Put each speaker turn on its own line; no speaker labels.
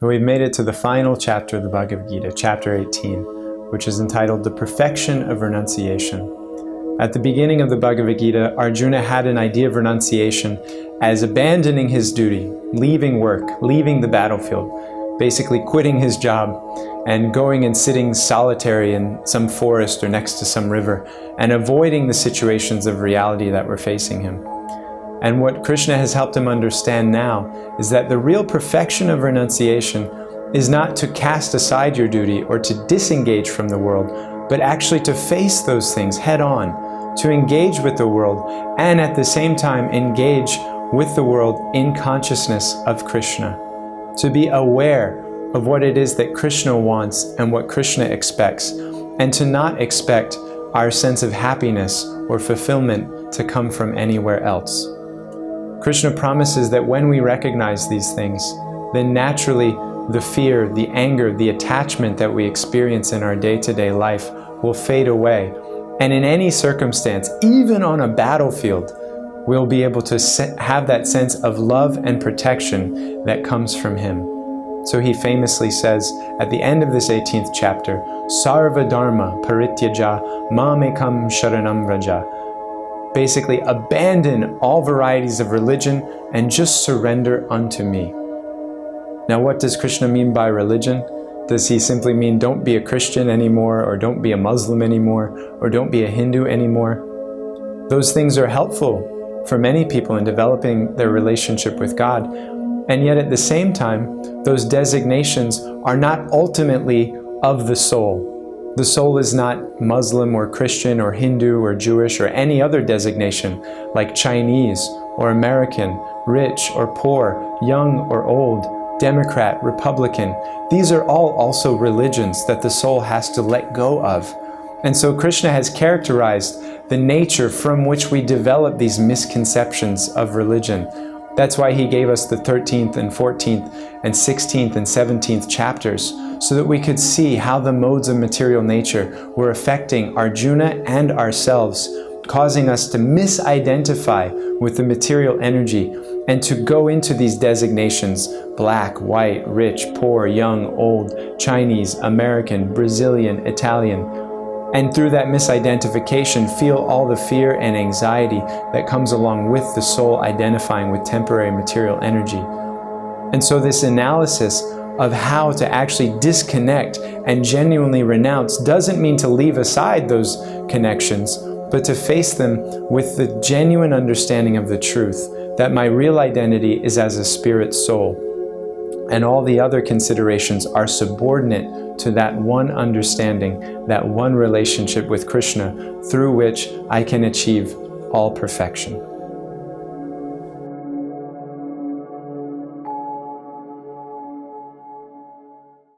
And we've made it to the final chapter of the Bhagavad Gita, chapter 18, which is entitled The Perfection of Renunciation. At the beginning of the Bhagavad Gita, Arjuna had an idea of renunciation as abandoning his duty, leaving work, leaving the battlefield, basically quitting his job and going and sitting solitary in some forest or next to some river and avoiding the situations of reality that were facing him. And what Krishna has helped him understand now is that the real perfection of renunciation is not to cast aside your duty or to disengage from the world, but actually to face those things head on, to engage with the world, and at the same time engage with the world in consciousness of Krishna. To be aware of what it is that Krishna wants and what Krishna expects, and to not expect our sense of happiness or fulfillment to come from anywhere else. Krishna promises that when we recognize these things, then naturally the fear, the anger, the attachment that we experience in our day-to-day life will fade away. And in any circumstance, even on a battlefield, we'll be able to have that sense of love and protection that comes from Him. So he famously says at the end of this 18th chapter, Sarva dharma parityaja mamekam sharanam vraja. Basically, abandon all varieties of religion and just surrender unto me. Now, what does Krishna mean by religion? Does he simply mean don't be a Christian anymore, or don't be a Muslim anymore, or don't be a Hindu anymore? Those things are helpful for many people in developing their relationship with God. And yet at the same time, those designations are not ultimately of the soul. The soul is not Muslim or Christian or Hindu or Jewish or any other designation like Chinese or American, rich or poor, young or old, Democrat, Republican. These are all also religions that the soul has to let go of. And so Krishna has characterized the nature from which we develop these misconceptions of religion. That's why he gave us the 13th and 14th and 16th and 17th chapters, so that we could see how the modes of material nature were affecting Arjuna and ourselves, causing us to misidentify with the material energy and to go into these designations: black, white, rich, poor, young, old, Chinese, American, Brazilian, Italian. And through that misidentification, feel all the fear and anxiety that comes along with the soul identifying with temporary material energy. And so this analysis of how to actually disconnect and genuinely renounce doesn't mean to leave aside those connections, but to face them with the genuine understanding of the truth that my real identity is as a spirit soul. And all the other considerations are subordinate to that one understanding, that one relationship with Krishna, through which I can achieve all perfection.